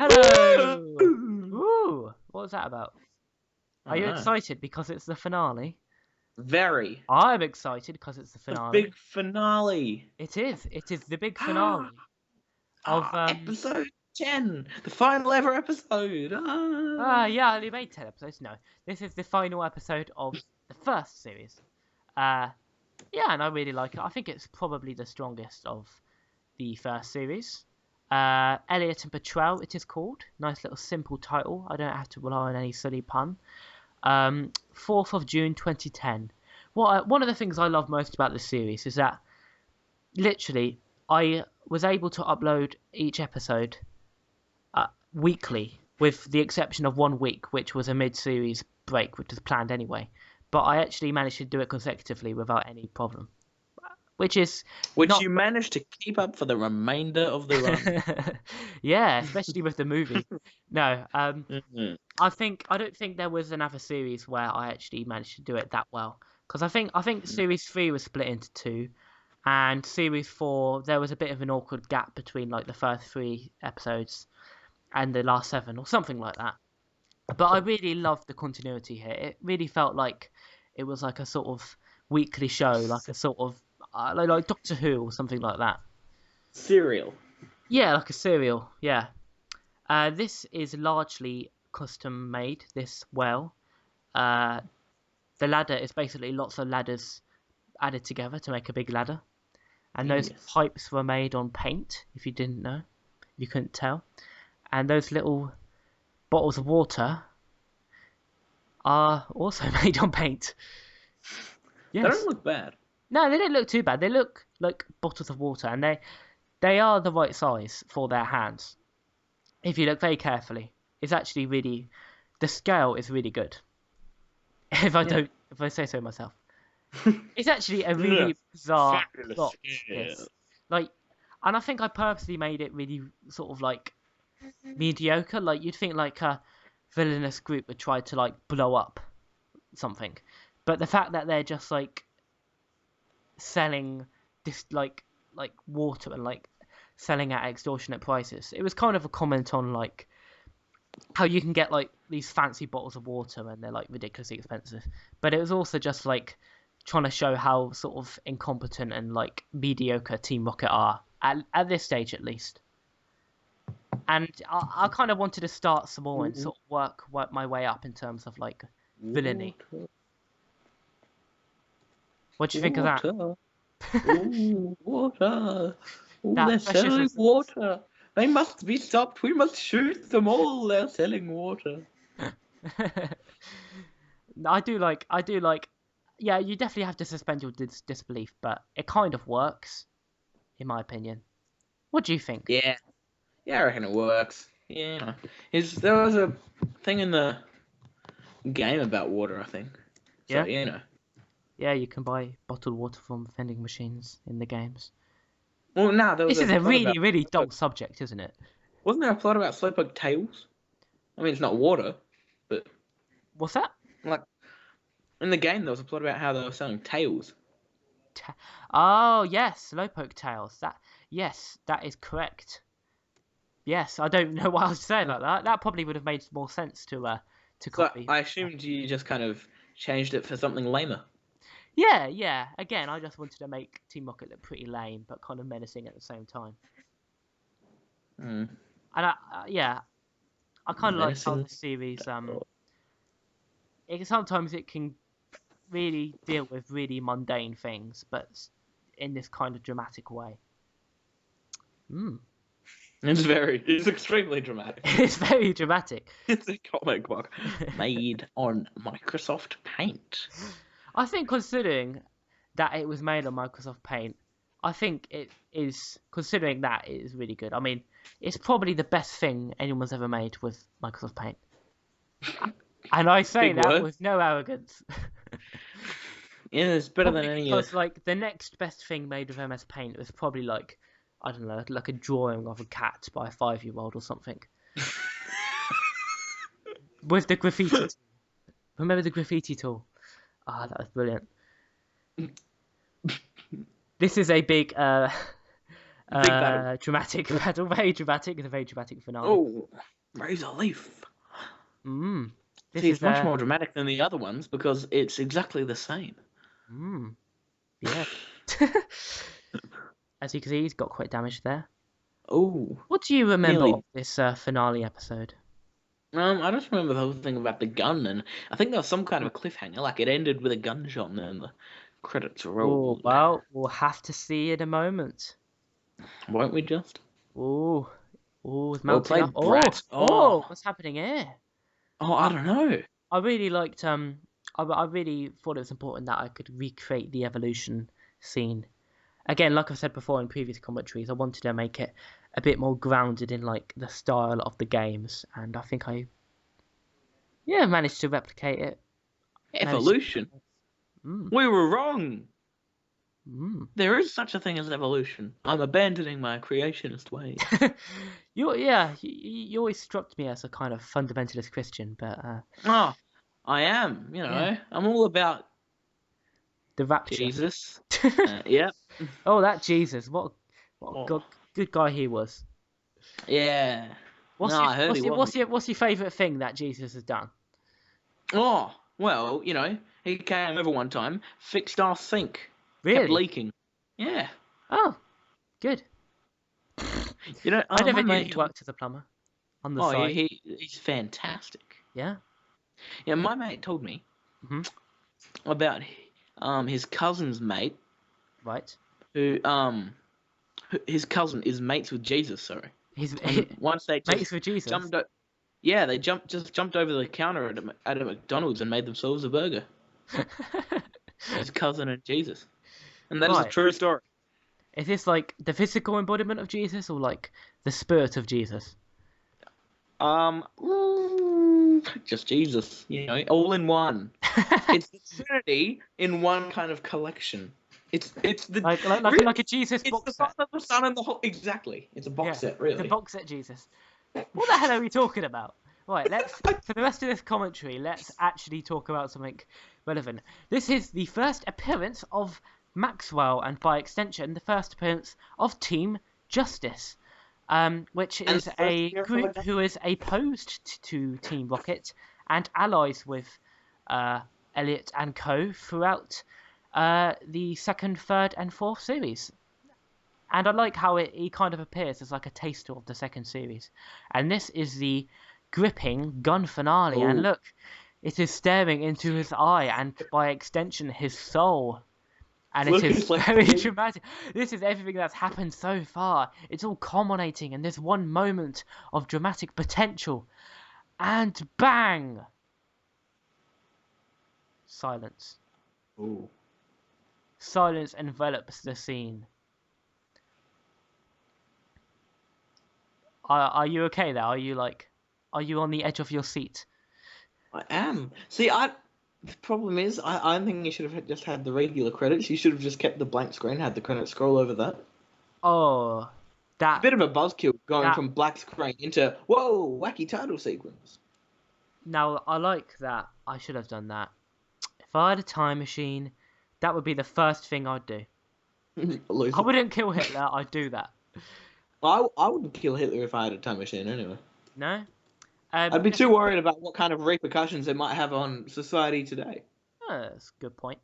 Hello! Ooh, what was that about? Are you know. excited because it's the finale? Very. I'm excited because it's the The finale. big finale. It is. It is the big finale of Episode 10. The final ever episode. yeah, I only made 10 episodes. No, this is the final episode of the first series. Yeah, and I really like it. I think it's probably the strongest of the first series. Elliott and Petrel, it is called. Nice little simple title. I don't have to rely on any silly pun. 4th of June 2010. One of the things I love most about this series is that literally I was able to upload each episode weekly, with the exception of 1 week, which was a mid-series break, which was planned anyway. But I actually managed to do it consecutively without any problem, which you managed to keep up for the remainder of the run. Yeah, especially with the movie. No, Mhm. I don't think there was another series where I actually managed to do it that well. Because I think series 3 was split into two, and series 4 there was a bit of an awkward gap between like the first 3 episodes and the last 7 or something like that. But I really loved the continuity here. It really felt like it was like a sort of weekly show, like a sort of like Doctor Who or something like that. Serial. Yeah, like a serial. Yeah. This is largely custom made. This well, the ladder is basically lots of ladders added together to make a big ladder, and those Yes. pipes were made on paint. If you didn't know, you couldn't tell. And those little bottles of water are also made on paint. They Yes. don't look bad. No, they don't look too bad. They look like bottles of water, and they are the right size for their hands. If you look very carefully, it's actually really, the scale is really good. If I say so myself, it's actually a really bizarre Fabulous plot. scale. This, like, and I think I purposely made it really sort of like mediocre. Like you'd think like a villainous group would try to like blow up something, but the fact that they're just like selling this like water and like selling at extortionate prices, it was kind of a comment on like how you can get like these fancy bottles of water and they're like ridiculously expensive, but it was also just like trying to show how sort of incompetent and like mediocre Team Rocket are at this stage at least. And I kind of wanted to start small and sort of work my way up in terms of like villainy. What do you think of that? Ooh, water. Ooh, That they're precious selling is water. They must be stopped. We must shoot them all. They're selling water. I do like. Yeah, you definitely have to suspend your disbelief, but it kind of works, in my opinion. What do you think? Yeah. Yeah, I reckon it works. Yeah. There was a thing in the game about water, I think. So, Yeah, you know. yeah, you can buy bottled water from vending machines in the games. Well, no, there was This a is a plot really, about really dull Slowpoke. subject, isn't it? Wasn't there a plot about Slowpoke tails? I mean, it's not water, but What's that? like in the game, there was a plot about how they were selling tails. Oh yes, Slowpoke tails. Yes, that is correct. Yes, I don't know why I was saying like that. That probably would have made more sense to So copy. I assumed you just kind of changed it for something lamer. Yeah, yeah. Again, I just wanted to make Team Rocket look pretty lame, but kind of menacing at the same time. Mm. And yeah, I kind of like how Menacing. the series sometimes it can really deal with really mundane things, but in this kind of dramatic way. Mm. It's extremely dramatic. It's very dramatic. It's a comic book made on Microsoft Paint. I think considering that it was made on Microsoft Paint, I think it is, considering that, it is really good. I mean, it's probably the best thing anyone's ever made with Microsoft Paint. And I say Big that word. with no arrogance. Yeah, it's better Probably than any because of. like the next best thing made with MS Paint was probably like, I don't know, like a drawing of a cat by a 5-year-old or something. With the graffiti tool. Remember the graffiti tool? Ah, that was brilliant. This is a big Big battle. Dramatic battle, very dramatic. It's a very dramatic finale. Oh, raise a leaf. This See, is it's much more dramatic than the other ones because it's exactly the same. Yeah. As you can see, he's got quite damaged there. Oh. What do you remember Nearly. of this finale episode? I just remember the whole thing about the gun, and I think there was some kind of a cliffhanger, like it ended with a gunshot and then the credits Oh, rolled. well, we'll have to see in a moment. Won't we just? Oh, it's We'll mounting play up. Brat. What's happening here? I don't know. I really liked I really thought it was important that I could recreate the evolution scene. Again, like I've said before in previous commentaries, I wanted to make it a bit more grounded in like the style of the games, and I think I managed to replicate it. Evolution? We were wrong. There is such a thing as evolution. I'm abandoning my creationist ways. You always struck me as a kind of fundamentalist Christian, but I am. I'm all about the rapture. Jesus. Yeah. Oh, that Jesus! What good guy he was. Yeah. What's your favourite thing that Jesus has done? Oh, well, he came over one time, fixed our sink. Really? Kept leaking. Yeah. Oh, good. I never knew he worked as a plumber on the side. He's fantastic. Yeah. Yeah, my mate told me about his cousin's mate. Right. Who his cousin is mates with Jesus. Sorry. Once they mates with Jesus. They jumped over the counter at a McDonald's and made themselves a burger. His cousin and Jesus, and that is a true story. Is this like the physical embodiment of Jesus or like the spirit of Jesus? Just Jesus, all in one. It's the Trinity in one kind of collection. It's the like a Jesus box set. It's the Father, the Son, and the whole. Exactly, it's a box set, really. The box set Jesus. What the hell are we talking about? Right, for the rest of this commentary, let's actually talk about something relevant. This is the first appearance of Maxwell, and by extension, the first appearance of Team Justice, which is a group who is opposed to Team Rocket and allies with Elliott and co. throughout the second, third, and fourth series. And I like how he kind of appears as like a taster of the second series. And this is the gripping gun finale. Ooh. And look, it is staring into his eye and by extension his soul. And it is very dramatic. This is everything that's happened so far. It's all culminating in this one moment of dramatic potential. And bang! Silence. Ooh. Silence envelops the scene. Are you okay there? Are you on the edge of your seat? I am. See, the problem is, I think you should have just had the regular credits. You should have just kept the blank screen, had the credits scroll over that. Oh, that... It's a bit of a buzzkill going from black screen into, whoa, wacky title sequence. Now, I like that. I should have done that. If I had a time machine, that would be the first thing I'd do. I wouldn't kill Hitler, I'd do that. I wouldn't kill Hitler if I had a time machine anyway. No? I'd be too worried about what kind of repercussions it might have on society today. Oh, that's a good point.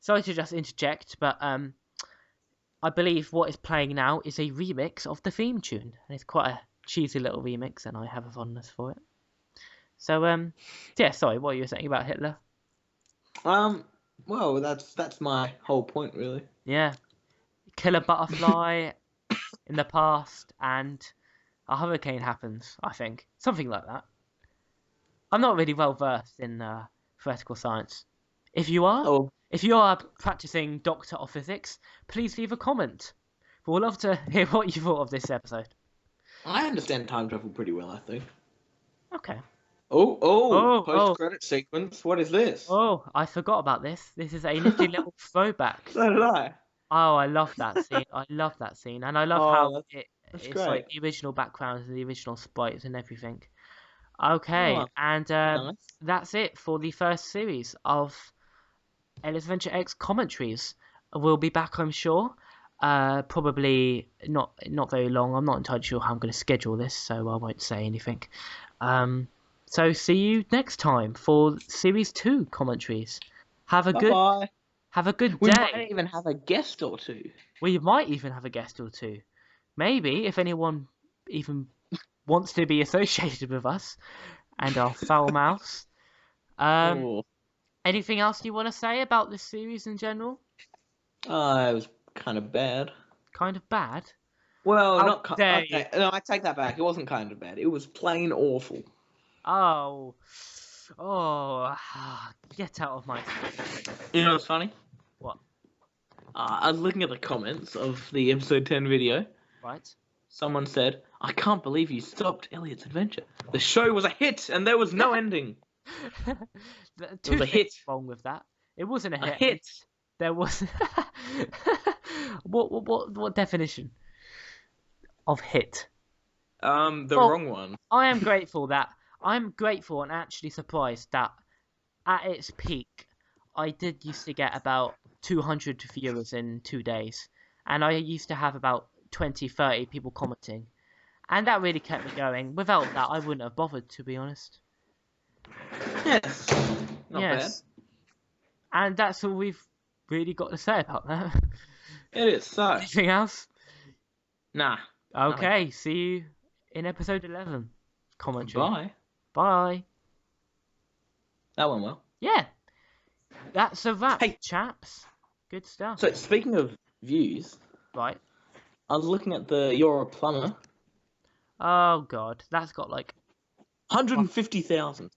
Sorry to just interject, but I believe what is playing now is a remix of the theme tune. And it's quite a cheesy little remix, and I have a fondness for it. So, yeah, sorry, what were you saying about Hitler? Well, that's my whole point, really. Yeah. Kill a butterfly in the past, and a hurricane happens, I think. Something like that. I'm not really well versed in theoretical science. If you are practicing Doctor of Physics, please leave a comment. We'd love to hear what you thought of this episode. I understand time travel pretty well, I think. Okay. Post-credit sequence. What is this? Oh, I forgot about this. This is a nifty little throwback. So did I. Oh, I love that scene. And I love how it's great. Like the original backgrounds and the original sprites and everything. Okay, and nice. That's it for the first series of Elliott's Adventure X commentaries. We'll be back, I'm sure, Probably not very long. I'm not entirely sure how I'm going to schedule this, so I won't say anything. So see you next time for Series 2 commentaries. Have a Bye-bye. good We day. might even have a guest or two. We might even have a guest or two. Maybe, if anyone even wants to be associated with us and our foul mouths. Oh. Anything else you want to say about this series in general? It was kind of bad. Kind of bad? Well, How not dare okay. you? No, I take that back. It wasn't kind of bad. It was plain awful. Oh. Get out of my... You know what's funny? What? I was looking at the comments of the episode 10 video. Right? Someone said, "I can't believe you stopped Elliott's adventure. The show was a hit and there was no ending." Two was a things hit. wrong with that. It wasn't a A hit. hit. There was... What definition of hit? The Well, wrong one. I'm grateful and actually surprised that at its peak, I did used to get about 200 viewers in 2 days. And I used to have about 20, 30 people commenting. And that really kept me going. Without that, I wouldn't have bothered, to be honest. Yes. Not Yes. And that's all we've really got to say about that. bad. It is, so. Anything else? Nah. Okay, see you in episode 11. Commentary. Bye. Bye. That went well. Yeah. That's a wrap, Hey. chaps. Good stuff. So, speaking of views, Right. I was looking at the You're a Plumber. Oh, God. That's got like... 150,000.